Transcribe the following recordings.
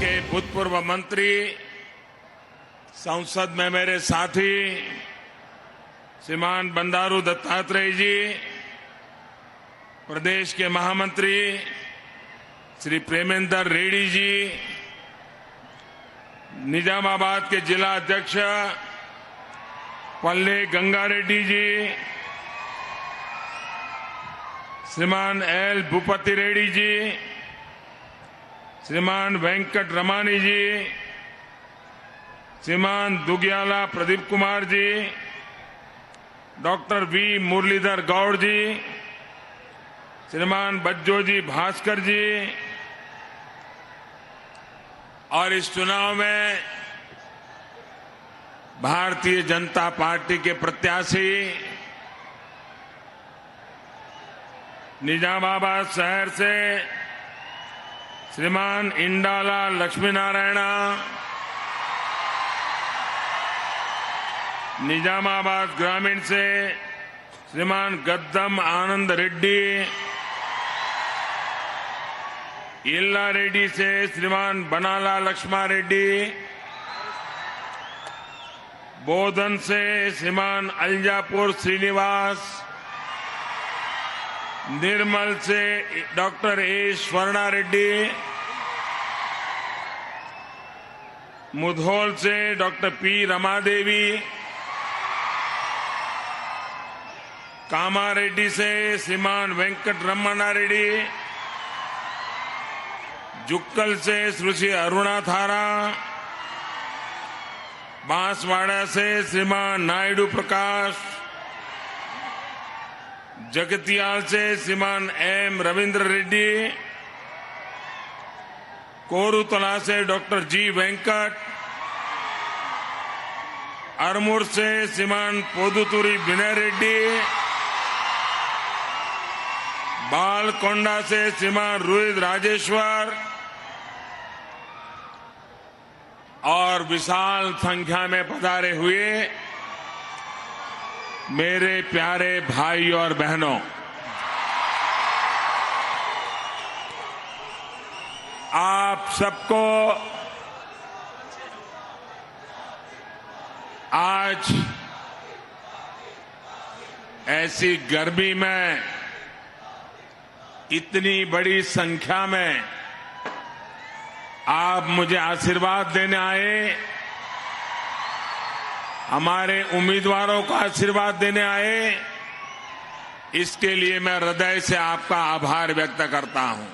के भूतपूर्व मंत्री, संसद में मेरे साथी श्रीमान बंडारू दत्तात्रेय जी, प्रदेश के महामंत्री श्री प्रेमेंद्र रेड्डी जी, निजामाबाद के जिला अध्यक्ष पल्ले गंगा रेड्डी जी, श्रीमान एल भूपति रेड्डी जी, श्रीमान वेंकट रमानी जी, श्रीमान दुग्याला प्रदीप कुमार जी, डॉक्टर वी मुरलीधर गौड़ जी, श्रीमान बज्जोजी भास्कर जी, और इस चुनाव में भारतीय जनता पार्टी के प्रत्याशी निजामाबाद शहर से श्रीमान इंडाला लक्ष्मी नारायणा, निजामाबाद ग्रामीण से श्रीमान गद्दम आनंद रेड्डी, इल्ला रेड्डी से श्रीमान बनाला लक्ष्मा रेड्डी, बोधन से श्रीमान अल्जापुर श्रीनिवास, निर्मल से डॉक्टर ए स्वर्णा रेड्डी, मुधोल से डॉक्टर पी रमादेवी, कामारेड्डी से श्रीमान वेंकट रमणा रेड्डी, जुक्कल से सुश्री अरुणा थारा, बांसवाड़ा से श्रीमान नायडू प्रकाश, जगतियाल से श्रीमान एम रविंद्र रेड्डी, कोरुतला से डॉक्टर जी वेंकट, अरमूर से श्रीमान पोदुतुरी विनय रेड्डी, बालकोंडा से श्रीमान रोहित राजेश्वर, और विशाल संख्या में पधारे हुए मेरे प्यारे भाई और बहनों, आप सबको आज ऐसी गर्मी में इतनी बड़ी संख्या में आप मुझे आशीर्वाद देने आए, हमारे उम्मीदवारों को आशीर्वाद देने आए, इसके लिए मैं हृदय से आपका आभार व्यक्त करता हूं।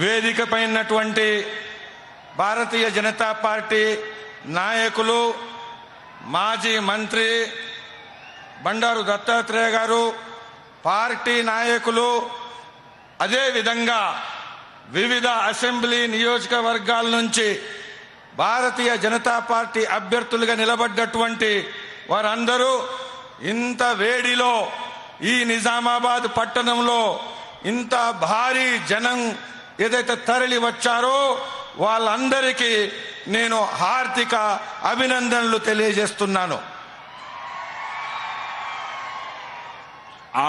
వేదికపై ఉన్నటువంటి భారతీయ జనతా పార్టీ నాయకులు, మాజీ మంత్రి బండారు దత్తాత్రేయ గారు, పార్టీ నాయకులు, అదే విధంగా వివిధ అసెంబ్లీ నియోజకవర్గాల నుంచి భారతీయ జనతా పార్టీ అభ్యర్థులుగా నిలబడ్డటువంటి వారందరూ ఇంత వేడిలో ఈ నిజామాబాద్ పట్టణంలో ఇంత భారీ జనం ఏదైతే తరలి వచ్చారో వాళ్ళందరికీ నేను హార్దిక అభినందనలు తెలియజేస్తున్నాను।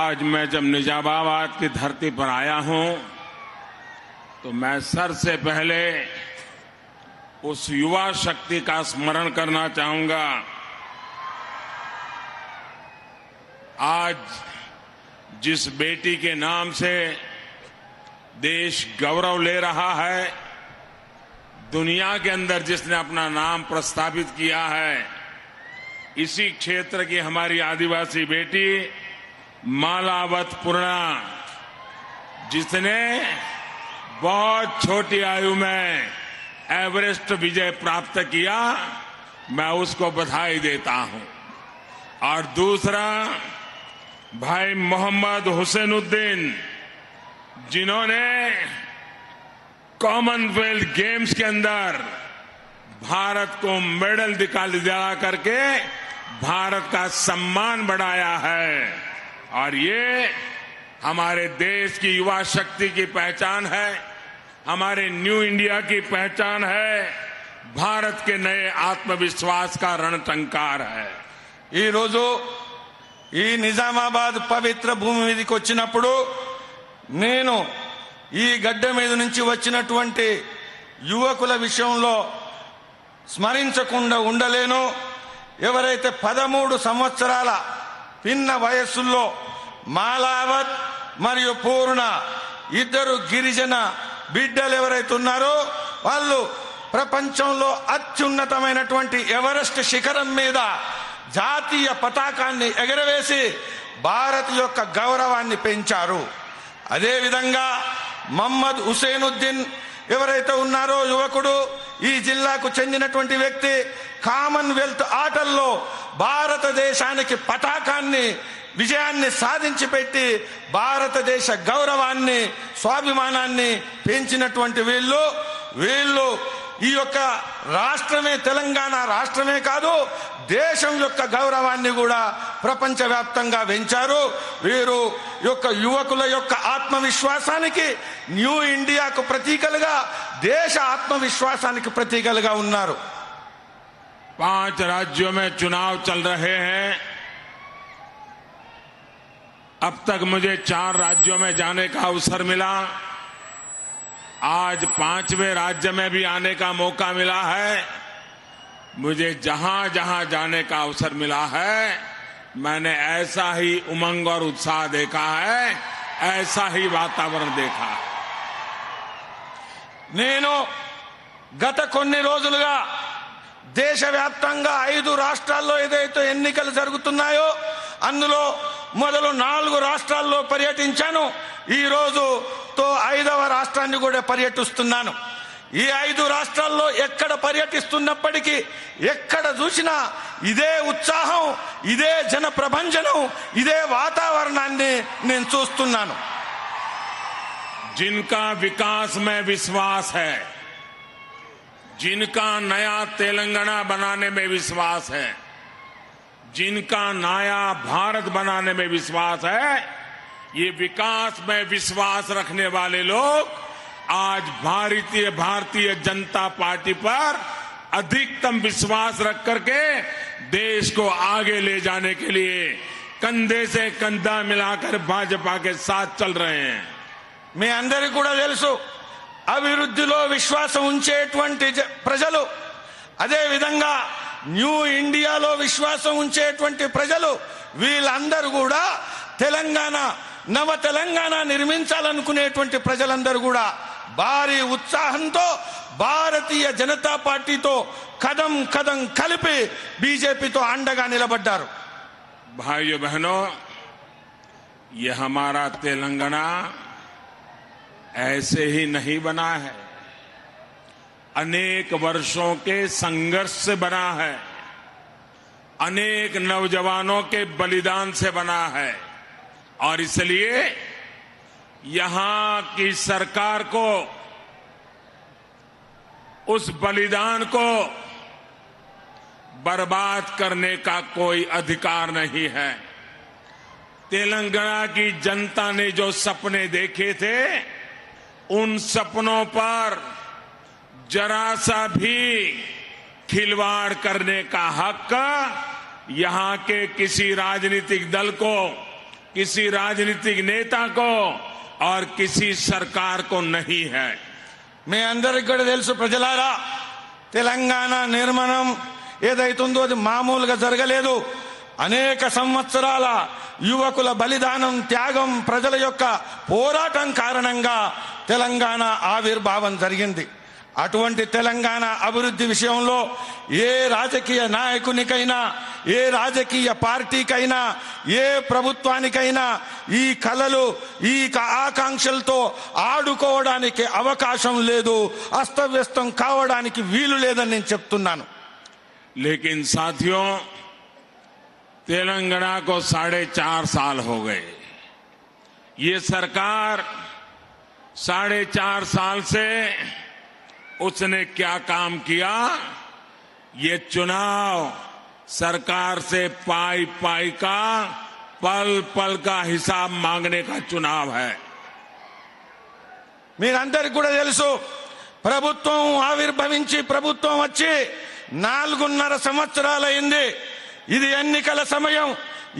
आज मैं जब निजामाबाद की धरती पर आया हूं तो मैं सर से पहले उस युवा शक्ति का स्मरण करना चाहूंगा। आज जिस बेटी के नाम से देश गौरव ले रहा है, दुनिया के अंदर जिसने अपना नाम प्रस्तावित किया है, इसी क्षेत्र की हमारी आदिवासी बेटी मालावत पूर्णा, जिसने बहुत छोटी आयु में एवरेस्ट विजय प्राप्त किया, मैं उसको बधाई देता हूं। और दूसरा भाई मोहम्मद हुसैनुद्दीन, जिन्होंने कॉमनवेल्थ गेम्स के अंदर भारत को मेडल दिला करके भारत का सम्मान बढ़ाया है। और ये हमारे देश की युवा शक्ति की पहचान है, हमारे न्यू इंडिया की पहचान है, भारत के नए आत्मविश्वास का रणटंकार है। ఈ రోజు ఈ నిజామాబాద్ పవిత్ర భూమి మీదకి వచ్చినప్పుడు నేను ఈ గడ్డ మీద నుంచి వచ్చినటువంటి యువకుల విషయంలో స్మరించకుండా ఉండలేను. ఎవరైతే 13 సంవత్సరాల పిన్న వయస్సుల్లో మాలావత్ మరియు పూర్ణ ఇద్దరు గిరిజన బిడ్డలు ఎవరైతే ఉన్నారో వాళ్ళు ప్రపంచంలో అత్యున్నతమైనటువంటి ఎవరెస్ట్ శిఖరం మీద జాతీయ పతాకాన్ని ఎగరవేసి భారత్ యొక్క గౌరవాన్ని పెంచారు. అదేవిధంగా మహమ్మద్ హుసేనుద్దీన్ ఎవరైతే ఉన్నారో యువకుడు, ఈ జిల్లాకు చెందినటువంటి వ్యక్తి, కామన్వెల్త్ ఆటల్లో భారతదేశానికి పతాకాన్ని విజయాన్ని సాధించి పెట్టి భారతదేశ గౌరవాన్ని స్వాభిమానాన్ని పెంచినటువంటి వీళ్ళు ఈ యొక్క రాష్ట్రమే, తెలంగాణ రాష్ట్రమే కాదు దేశం యొక్క గౌరవాన్ని కూడా ప్రపంచవ్యాప్తంగా పెంచారు. వీరు యొక్క యువకుల యొక్క ఆత్మవిశ్వాసానికి, న్యూ ఇండియాకు ప్రతీకలుగా, దేశ ఆత్మవిశ్వాసానికి ప్రతీకలుగా ఉన్నారు. 5 राज्यों में चुनाव चल रहे हैं. अब तक मुझे 4 राज्यों में जाने का अवसर मिला. आज 5वें राज्य में भी आने का मौका मिला है. मुझे जहां जहां जाने का अवसर मिला है मैंने ऐसा ही उमंग और उत्साह देखा है, ऐसा ही वातावरण देखा है. నేను గత కొన్ని రోజులుగా దేశవ్యాప్తంగా 5 రాష్ట్రాల్లో ఏదైతే ఎన్నికలు జరుగుతున్నాయో అందులో మొదలు 4 రాష్ట్రాల్లో పర్యటించాను. ఈ రోజుతో 5వ రాష్ట్రాన్ని కూడా పర్యటిస్తున్నాను. ఈ 5 రాష్ట్రాల్లో ఎక్కడ పర్యటిస్తున్నప్పటికీ ఎక్కడ చూసినా ఇదే ఉత్సాహం, ఇదే జన ప్రభంజనం, ఇదే వాతావరణాన్ని నేను చూస్తున్నాను. जिनका विकास में विश्वास है, जिनका नया तेलंगाना बनाने में विश्वास है, जिनका नया भारत बनाने में विश्वास है, ये विकास में विश्वास रखने वाले लोग आज भारतीय जनता पार्टी पर अधिकतम विश्वास रख करके देश को आगे ले जाने के लिए कंधे से कंधा मिलाकर भाजपा के साथ चल रहे हैं. మీ అందరికీ కూడా తెలుసు, అభివృద్ధిలో విశ్వాసం ఉంచేటువంటి ప్రజలు, అదే విధంగా న్యూ ఇండియాలో విశ్వాసం ఉంచేటువంటి ప్రజలు, వీళ్ళందరూ కూడా తెలంగాణ, నవ తెలంగాణ నిర్మించాలనుకునేటువంటి ప్రజలందరూ కూడా భారీ ఉత్సాహంతో భారతీయ జనతా పార్టీతో కదం కదం కలిపి బీజేపీతో అండగా నిలబడ్డారు. भाइयों बहनों, ये हमारा तेलंगाना ऐसे ही नहीं बना है, अनेक वर्षों के संघर्ष से बना है, अनेक नौजवानों के बलिदान से बना है. और इसलिए यहां की सरकार को उस बलिदान को बर्बाद करने का कोई अधिकार नहीं है. तेलंगाना की जनता ने जो सपने देखे थे, उन सपनों पर जरा सा भी खिलवाड़ करने का हक यहां के किसी राजनीतिक दल को, किसी राजनीतिक नेता को और किसी सरकार को नहीं है. మీ అందరికీ కూడా తెలుసు ప్రజలారా, తెలంగాణ నిర్మాణం ఏదైతుందో అది మామూలుగా జరగలేదు. అనేక సంవత్సరాల యువకుల బలిదానం, త్యాగం, ప్రజల యొక్క పోరాటం కారణంగా తెలంగాణ ఆవిర్భావం జరిగింది. అటువంటి తెలంగాణ అభివృద్ధి విషయంలో ఏ రాజకీయ నాయకునికైనా, ఏ రాజకీయ పార్టీకైనా, ఏ ప్రభుత్వానికైనా ఈ కలలు, ఈ ఆకాంక్షలతో ఆడుకోవడానికి అవకాశం లేదు, అస్తవ్యస్తం కావడానికి వీలు లేదని నేను చెప్తున్నాను. लेकिन साथियों, तेलंगाना को 4.5 साल हो गए. ये सरकार 4.5 साल से उसने क्या काम किया? ये चुनाव सरकार से पाई पाई का, पल पल का हिसाब मांगने का चुनाव है. మీరందరికీ కూడా తెలుసు, ప్రభుత్వం ఆవిర్భవించి ప్రభుత్వం వచ్చి 4.5 సంవత్సరాలైంది. ఇది ఎన్నికల సమయం.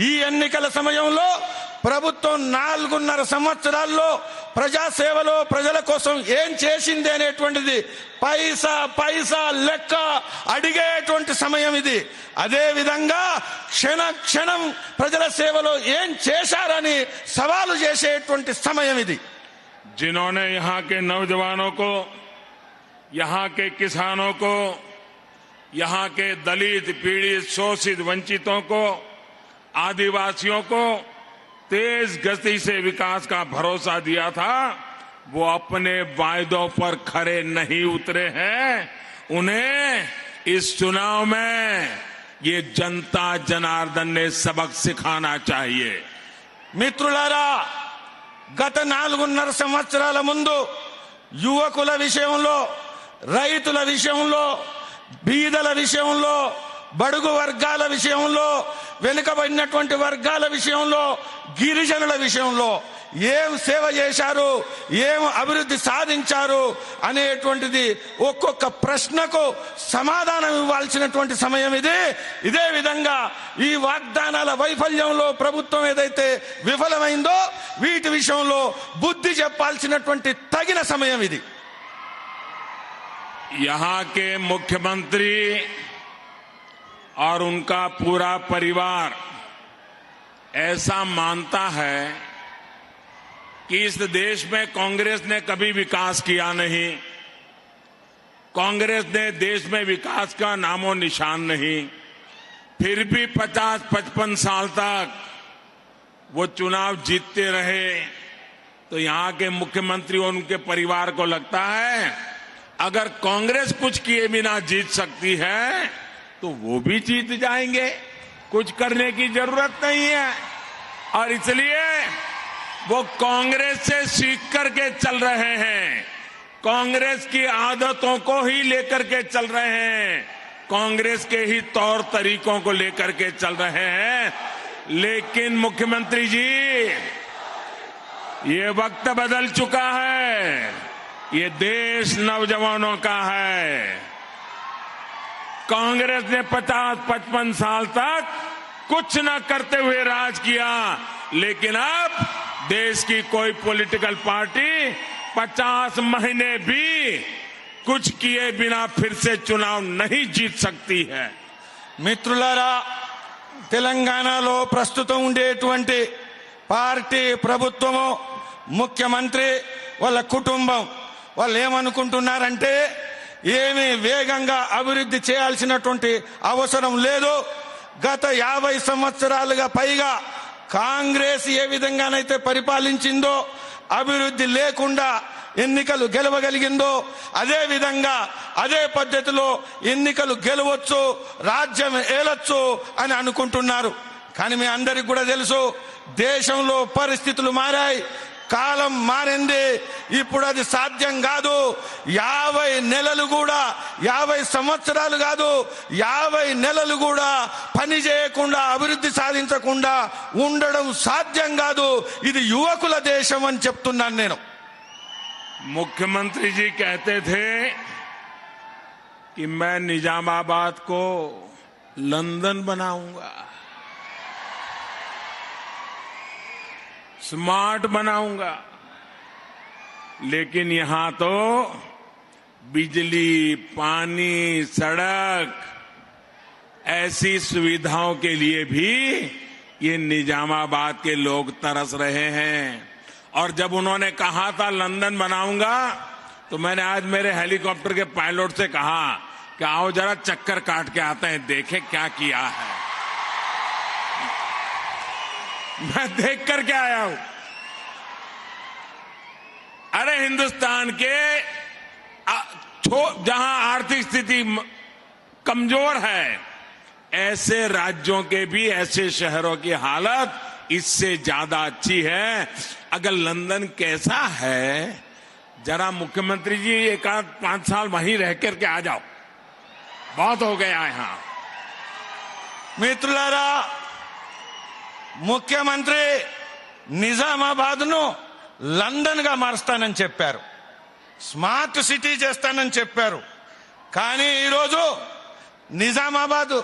ఈ ఎన్నికల సమయంలో ప్రభుత్వం 4.5 సంవత్సరాల్లో ప్రజాసేవలో ప్రజల కోసం ఏం చేసింది అనేటువంటిది పైసా లెక్క అడిగేటువంటి సమయం ఇది. అదే విధంగా క్షణం ప్రజల సేవలో ఏం చేశారని సవాలు చేసేటువంటి సమయం ఇది. जिन्होंने यहाँ के नौजवानों को, यहाँ के किसानों को, यहाँ के दलित, पीड़ित, शोषित, वंचितों को, आदिवासियों को तेज गति से विकास का भरोसा दिया था, वो अपने वायदों पर खरे नहीं उतरे हैं. उन्हें इस चुनाव में ये जनता जनार्दन ने सबक सिखाना चाहिए. మిత్రులారా, గత 4.5 సంవత్సరాల ముందు యువకుల విషయంలో, రైతుల విషయంలో, బీదల విషయంలో, బడుగు వర్గాల విషయంలో, వెనుకబడినటువంటి వర్గాల విషయంలో, గిరిజనుల విషయంలో ఏం సేవ చేశారు, ఏం అభివృద్ధి సాధించారు అనేటువంటిది ఒక్కొక్క ప్రశ్నకు సమాధానం ఇవ్వాల్సినటువంటి సమయం ఇది. ఇదే విధంగా ఈ వాగ్దానాల వైఫల్యంలో ప్రభుత్వం ఏదైతే విఫలమైందో వీటి విషయంలో బుద్ధి చెప్పాల్సినటువంటి తగిన సమయం ఇది. यहाँ के मुख्यमंत्री और उनका पूरा परिवार ऐसा मानता है कि इस देश में कांग्रेस ने कभी विकास किया नहीं, कांग्रेस ने देश में विकास का नामो निशान नहीं, फिर भी 50-55 साल तक वो चुनाव जीतते रहे. तो यहाँ के मुख्यमंत्री और उनके परिवार को लगता है अगर कांग्रेस कुछ किए बिना जीत सकती है तो वो भी जीत जाएंगे, कुछ करने की जरूरत नहीं है. और इसलिए वो कांग्रेस से सीख करके चल रहे हैं, कांग्रेस की आदतों को ही लेकर के चल रहे हैं, कांग्रेस के ही तौर तरीकों को लेकर के चल रहे हैं. लेकिन मुख्यमंत्री जी, ये वक्त बदल चुका है, ये देश नौजवानों का है. कांग्रेस ने 50-55 साल तक कुछ न करते हुए राज किया, लेकिन अब देश की कोई पॉलिटिकल पार्टी 50 महीने भी कुछ किए बिना फिर से चुनाव नहीं जीत सकती है. మిత్రులారా, తెలంగాణలో ప్రస్తుతం ఉండేటువంటి పార్టీ, ప్రభుత్వము, ముఖ్యమంత్రి, వాళ్ళ కుటుంబం వాళ్ళు ఏమనుకుంటున్నారంటే ఏమీ వేగంగా అభివృద్ధి చేయాల్సినటువంటి అవసరం లేదు. గత 50 సంవత్సరాలుగా పైగా కాంగ్రెస్ ఏ విధంగానైతే పరిపాలించిందో, అభివృద్ధి లేకుండా ఎన్నికలు గెలవగలిగిందో అదే విధంగా అదే పద్ధతిలో ఎన్నికలు గెలవచ్చు, రాజ్యం ఏలొచ్చు అని అనుకుంటున్నారు. కానీ మీ అందరికి కూడా తెలుసు, దేశంలో పరిస్థితులు మారాయి, కాలం మారింది. ఇప్పుడు అది సాధ్యం కాదు. 50 నెలలు కూడా, 50 సంవత్సరాలు కాదు, 50 నెలలు కూడా పని చేయకుండా, అభివృద్ధి సాధించకుండా ఉండడం సాధ్యం కాదు. ఇది యువకుల దేశం అని చెప్తున్నాను నేను. मुख्यमंत्री जी कहते थे कि मैं निजामाबाद को लंदन बनाऊंगा, स्मार्ट बनाऊंगा. लेकिन यहां तो बिजली, पानी, सड़क ऐसी सुविधाओं के लिए भी ये निजामाबाद के लोग तरस रहे हैं. और जब उन्होंने कहा था लंदन बनाऊंगा, तो मैंने आज मेरे हेलीकॉप्टर के पायलट से कहा कि आओ जरा चक्कर काट के आते हैं, देखें क्या किया है. मैं देख करके आया हूं. अरे हिंदुस्तान के जहां आर्थिक स्थिति कमजोर है, ऐसे राज्यों के भी, ऐसे शहरों की हालत इससे ज्यादा अच्छी है. अगर लंदन कैसा है, जरा मुख्यमंत्री जी 1-5 साल वहीं रह करके आ जाओ, बहुत हो गया यहां. మిత్రులారా, ముఖ్యమంత్రి నిజామాబాద్ ను లండన్ గా మారుస్తానని చెప్పారు, స్మార్ట్ సిటీ చేస్తానని చెప్పారు. కానీ ఈరోజు నిజామాబాద్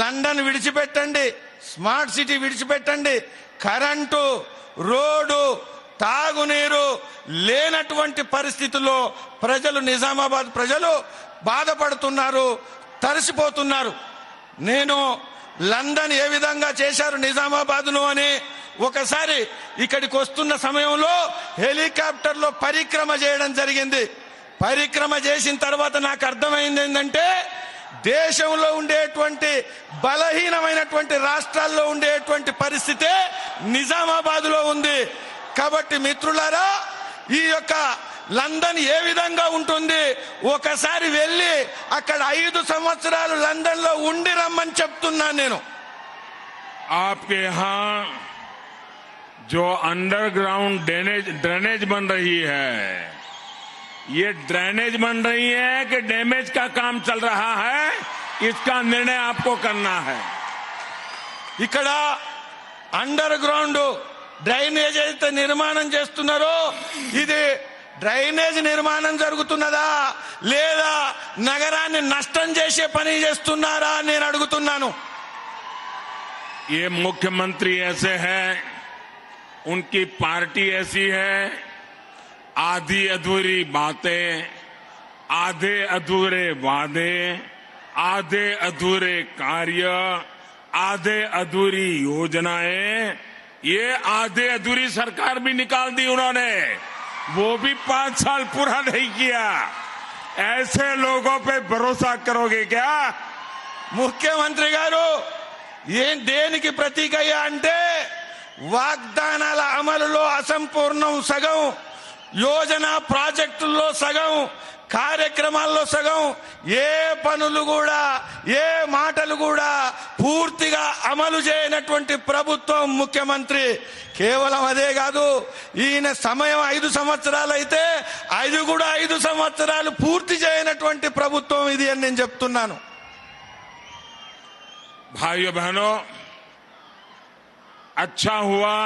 లండన్ విడిచిపెట్టండి, స్మార్ట్ సిటీ విడిచిపెట్టండి, కరెంటు, రోడ్డు, తాగునీరు లేనటువంటి పరిస్థితుల్లో ప్రజలు, నిజామాబాద్ ప్రజలు బాధపడుతున్నారు, తరిసిపోతున్నారు. నేను లండన్ ఏ విధంగా చేశారు నిజామాబాద్ను అని ఒకసారి ఇక్కడికి వస్తున్న సమయంలో హెలికాప్టర్లో పరిక్రమ చేయడం జరిగింది. పరిక్రమ చేసిన తర్వాత నాకు అర్థమైంది ఏంటంటే, దేశంలో ఉండేటువంటి బలహీనమైనటువంటి రాష్ట్రాల్లో ఉండేటువంటి పరిస్థితే నిజామాబాద్లో ఉంది. కాబట్టి మిత్రులారా, ఈ యొక్క లండన్ ఏ విధంగా ఉంటుంది ఒకసారి వెళ్ళి అక్కడ 5 సంవత్సరాలు లండన్ లో ఉండి రమ్మని చెప్తున్నాను నేను. आपके यहाँ जो अंडरग्राउंड ड्रेनेज बन रही है, ये ड्रेनेज बन रही है कि डैमेज का काम चल रहा है, इसका निर्णय आपको करना है. ఇక్కడ అండర్ గ్రౌండ్ డ్రైనేజ్ అయితే నిర్మాణం చేస్తున్నారో, ఇది డ్రైనేజ్ నిర్మాణం జరుగుతున్నదా లేదా నగరాన్ని నష్టం చేసే పని చేస్తున్నారా నేను అడుగుతున్నాను. ये मुख्यमंत्री ऐसे हैं, उनकी पार्टी ऐसी है, आधी अधूरी बातें, आधे अधूरे वादे, आधे अधूरे कार्य, आधे अधूरी योजनाएं, ये आधे अधूरी सरकार भी निकाल दी उन्होंने, वो भी 5 साल पूरा नहीं किया. ऐसे लोगों पे भरोसा करोगे क्या? ముఖ్యమంత్రి గారు ఏం దేనికి ప్రతీక అయ్యా అంటే, వాగ్దానాల అమలులో అసంపూర్ణం సగం, యోజన ప్రాజెక్టుల్లో సగం, కార్యక్రమాల్లో సగం, ఏ పనులు కూడా, ఏ మాటలు కూడా పూర్తిగా అమలు చేయనటువంటి ప్రభుత్వం ముఖ్యమంత్రి. కేవలం అదే కాదు, ఈయన సమయం 5 సంవత్సరాలు అయితే అది కూడా 5 సంవత్సరాలు పూర్తి చేయనటువంటి ప్రభుత్వం ఇది అని నేను చెప్తున్నాను. भाइयों बहनों, अच्छा हुआ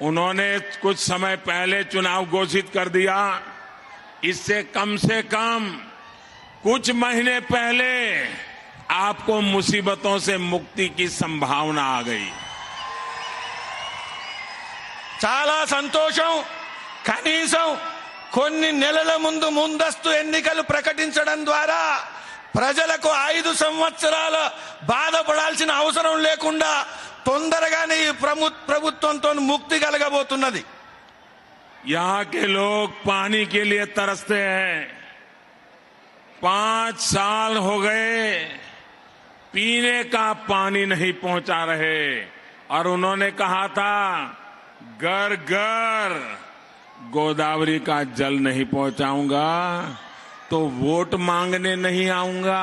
उन्होंने कुछ समय पहले चुनाव घोषित कर दिया. इससे कम से कम कुछ महीने पहले आपको मुसीबतों से मुक्ति की संभावना आ गई. చాలా సంతోషం. కనీసం కొన్ని నెలల ముందు ముందస్తు ఎన్నికలు ప్రకటించడం ద్వారా ప్రజలకు 5 సంవత్సరాల బాధపడాల్సిన అవసరం లేకుండా తొందరగానే ఈ ప్రభుత్వంతో ముక్తి కలగబోతున్నది. यहाँ के लोग पानी के लिए तरसते हैं. 5 साल हो गए पीने का पानी नहीं पहुंचा रहे, और उन्होंने कहा था घर घर गोदावरी का जल नहीं पहुंचाऊंगा तो वोट मांगने नहीं आऊंगा.